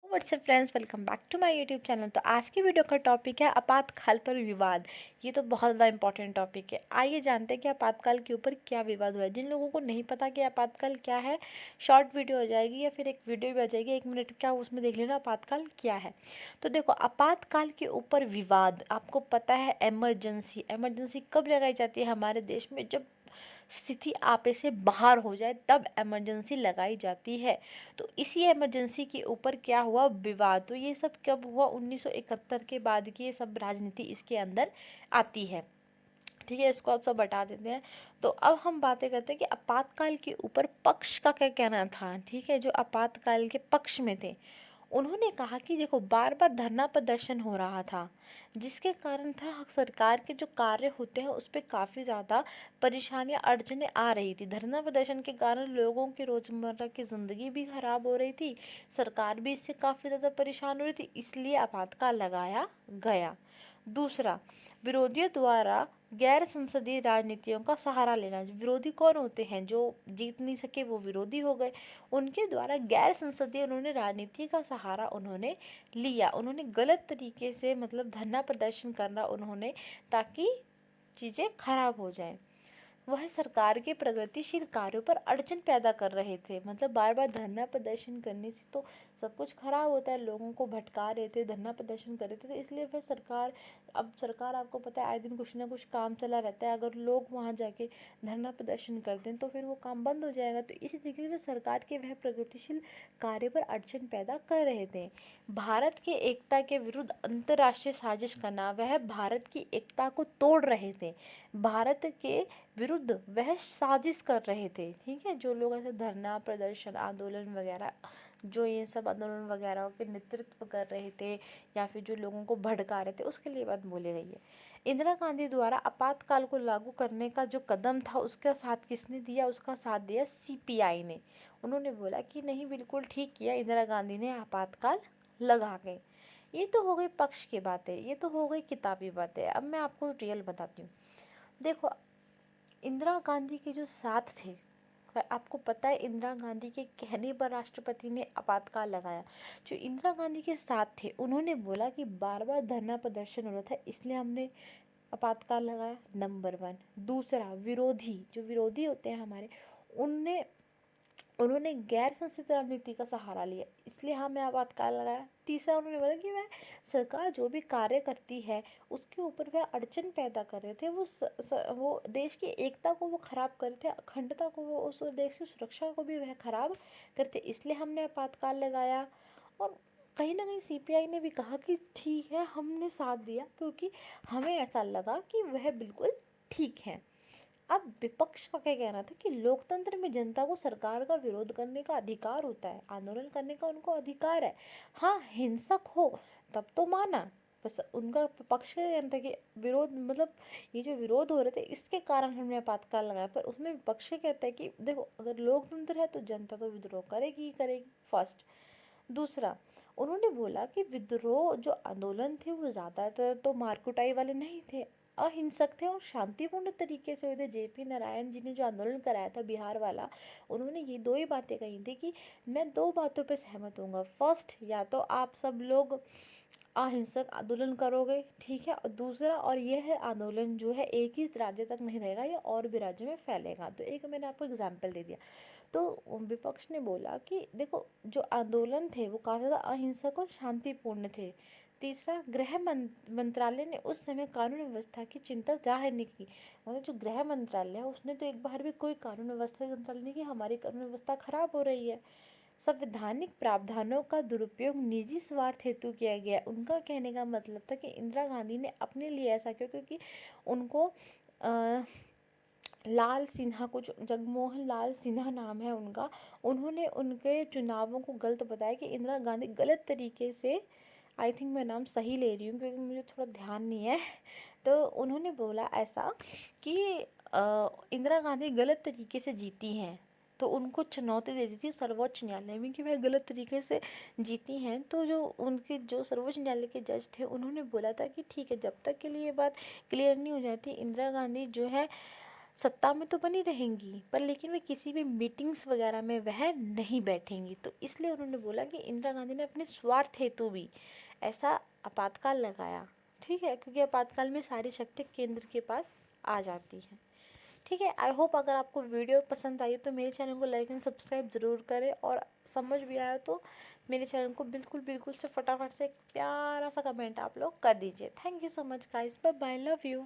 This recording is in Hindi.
WhatsApp friends, welcome back to my YouTube channel. तो आज की वीडियो का टॉपिक है आपातकाल पर विवाद। ये तो बहुत ज़्यादा इंपॉर्टेंट टॉपिक है। आइए जानते हैं कि आपातकाल के ऊपर क्या विवाद हुआ है। जिन लोगों को नहीं पता कि आपातकाल क्या है, शॉर्ट वीडियो हो जाएगी या फिर एक वीडियो भी आ जाएगी 1 मिनट का, उसमें देख लेना आपातकाल क्या है। तो देखो, आपातकाल के ऊपर विवाद, आपको पता है एमरजेंसी एमरजेंसी कब लगाई जाती है हमारे देश में? जब स्थिति आपे से बाहर हो जाए तब इमरजेंसी लगाई जाती है। तो इसी इमरजेंसी के ऊपर क्या हुआ, विवाद। तो ये सब कब हुआ? 1971 के बाद की ये सब राजनीति इसके अंदर आती है। ठीक है, इसको आप सब बता देते हैं। तो अब हम बातें करते हैं कि आपातकाल के ऊपर पक्ष का क्या कहना था। ठीक है, जो आपातकाल के पक्ष में थे उन्होंने कहा कि देखो, बार बार धरना प्रदर्शन हो रहा था, जिसके कारण था सरकार के जो कार्य होते हैं उस पर काफ़ी ज़्यादा परेशानियां अड़चने आ रही थी। धरना प्रदर्शन के कारण लोगों की रोज़मर्रा की ज़िंदगी भी खराब हो रही थी, सरकार भी इससे काफ़ी ज़्यादा परेशान हो रही थी, इसलिए आपातकाल लगाया गया। दूसरा, विरोधियों द्वारा गैर संसदीय राजनीतियों का सहारा लेना। विरोधी कौन होते हैं? जो जीत नहीं सके वो विरोधी हो गए। उनके द्वारा गैर संसदीय उन्होंने राजनीति का सहारा उन्होंने लिया। उन्होंने गलत तरीके से मतलब धरना प्रदर्शन करना उन्होंने, ताकि चीज़ें खराब हो जाएं। वह सरकार के प्रगतिशील कार्यों पर अड़चन पैदा कर रहे थे। मतलब बार बार धरना प्रदर्शन करने से तो सब कुछ खराब होता है, लोगों को भटका रहे थे, धरना प्रदर्शन कर रहे थे, तो इसलिए फिर सरकार, अब सरकार आपको पता है आए दिन कुछ ना कुछ काम चला रहता है। अगर लोग वहाँ जाके धरना प्रदर्शन करते हैं तो फिर वो काम बंद हो जाएगा। तो इसी तरीके से सरकार के वह प्रगतिशील कार्य पर अड़चन पैदा कर रहे थे। भारत के एकता के विरुद्ध अंतर्राष्ट्रीय साजिश करना, वह भारत की एकता को तोड़ रहे थे, भारत के विरुद्ध वह साजिश कर रहे थे। ठीक है, जो लोग ऐसे धरना प्रदर्शन आंदोलन वगैरह, जो ये सब आंदोलन वगैरह के नेतृत्व कर रहे थे या फिर जो लोगों को भड़का रहे थे, उसके लिए बात बोली गई है। इंदिरा गांधी द्वारा आपातकाल को लागू करने का जो कदम था उसका साथ किसने दिया? उसका साथ दिया सीपीआई ने। उन्होंने बोला कि नहीं, बिल्कुल ठीक किया, इंदिरा गांधी ने आपातकाल लगा गए। ये तो हो गई पक्ष की बातें, ये तो हो गई किताबी बातें। अब मैं आपको रियल बताती हूँ। देखो, इंदिरा गांधी के जो साथ थे, आपको पता है इंदिरा गांधी के कहने पर राष्ट्रपति ने आपातकाल लगाया। जो इंदिरा गांधी के साथ थे उन्होंने बोला कि बार बार धरना प्रदर्शन हो रहा था, इसलिए हमने आपातकाल लगाया, नंबर 1। दूसरा, विरोधी, जो विरोधी होते हैं हमारे, उनने उन्होंने गैर संसदीय राजनीति का सहारा लिया, इसलिए हमें आपातकाल लगाया। तीसरा, उन्होंने बोला कि वह सरकार जो भी कार्य करती है उसके ऊपर वह अड़चन पैदा कर रहे थे, वो देश की एकता को वो खराब कर रहे थे, अखंडता को, वो उस देश की सुरक्षा को भी वह खराब करते, इसलिए हमने आपातकाल लगाया। और कहीं ना कहीं सीपीआई ने भी कहा कि ठीक है, हमने साथ दिया क्योंकि हमें ऐसा लगा कि वह बिल्कुल ठीक है। अब विपक्ष का क्या कहना था कि लोकतंत्र में जनता को सरकार का विरोध करने का अधिकार होता है, आंदोलन करने का उनको अधिकार है। हाँ, हिंसक हो तब तो माना, बस उनका पक्ष का कहना था कि विरोध, मतलब ये जो विरोध हो रहे थे इसके कारण हमने आपातकाल लगाया। पर उसमें विपक्ष कहता है कि देखो, अगर लोकतंत्र है तो जनता तो विद्रोह करेगी ही करेगी, फर्स्ट। दूसरा, उन्होंने बोला कि विद्रोह जो आंदोलन थे वो ज़्यादातर तो मारकुटाई वाले नहीं थे, अहिंसक थे और शांतिपूर्ण तरीके से हुए थे। जेपी नारायण जी ने जो आंदोलन कराया था बिहार वाला, उन्होंने ये दो ही बातें कही थी कि मैं दो बातों पे सहमत हूँगा। फर्स्ट, या तो आप सब लोग अहिंसक आंदोलन करोगे, ठीक है, और दूसरा, और यह है आंदोलन जो है एक ही राज्य तक नहीं रहेगा, ये और भी राज्यों में फैलेगा। तो एक मैंने आपको एग्जाम्पल दे दिया। तो विपक्ष ने बोला कि देखो, जो आंदोलन थे वो काफ़ी ज़्यादा अहिंसक और शांतिपूर्ण थे। तीसरा, गृह मंत्रालय ने उस समय कानून व्यवस्था की चिंता जाहिर नहीं की। मतलब जो गृह मंत्रालय है उसने तो एक बार भी कोई कानून व्यवस्था की चिंता नहीं की, हमारी कानून व्यवस्था खराब हो रही है। संवैधानिक प्रावधानों का दुरुपयोग निजी स्वार्थ हेतु किया गया। उनका कहने का मतलब था कि इंदिरा गांधी ने अपने लिए ऐसा किया क्योंकि उनको लाल सिन्हा, कुछ जगमोहन लाल सिन्हा नाम है उनका, उन्होंने उनके चुनावों को गलत बताया कि इंदिरा गांधी गलत तरीके से, आई थिंक मैं नाम सही ले रही हूँ क्योंकि मुझे थोड़ा ध्यान नहीं है, तो उन्होंने बोला ऐसा कि इंदिरा गांधी गलत तरीके से जीती हैं, तो उनको चुनौती दे दी थी सर्वोच्च न्यायालय में कि वह गलत तरीके से जीती हैं। तो जो उनके जो सर्वोच्च न्यायालय के जज थे उन्होंने बोला था कि ठीक है, जब तक के लिए ये बात क्लियर नहीं हो जाती, इंदिरा गांधी जो है सत्ता में तो बनी रहेंगी पर लेकिन वे किसी भी मीटिंग्स वगैरह में वह नहीं बैठेंगी। तो इसलिए उन्होंने बोला कि इंदिरा गांधी ने अपने स्वार्थ हेतु भी ऐसा आपातकाल लगाया। ठीक है, क्योंकि आपातकाल में सारी शक्ति केंद्र के पास आ जाती है। ठीक है, आई होप अगर आपको वीडियो पसंद आई तो मेरे चैनल को लाइक एंड सब्सक्राइब ज़रूर करें, और समझ भी आया तो मेरे चैनल को बिल्कुल बिल्कुल से फटाफट से एक प्यारा सा कमेंट आप लोग कर दीजिए। Thank you so much guys, bye bye, love you.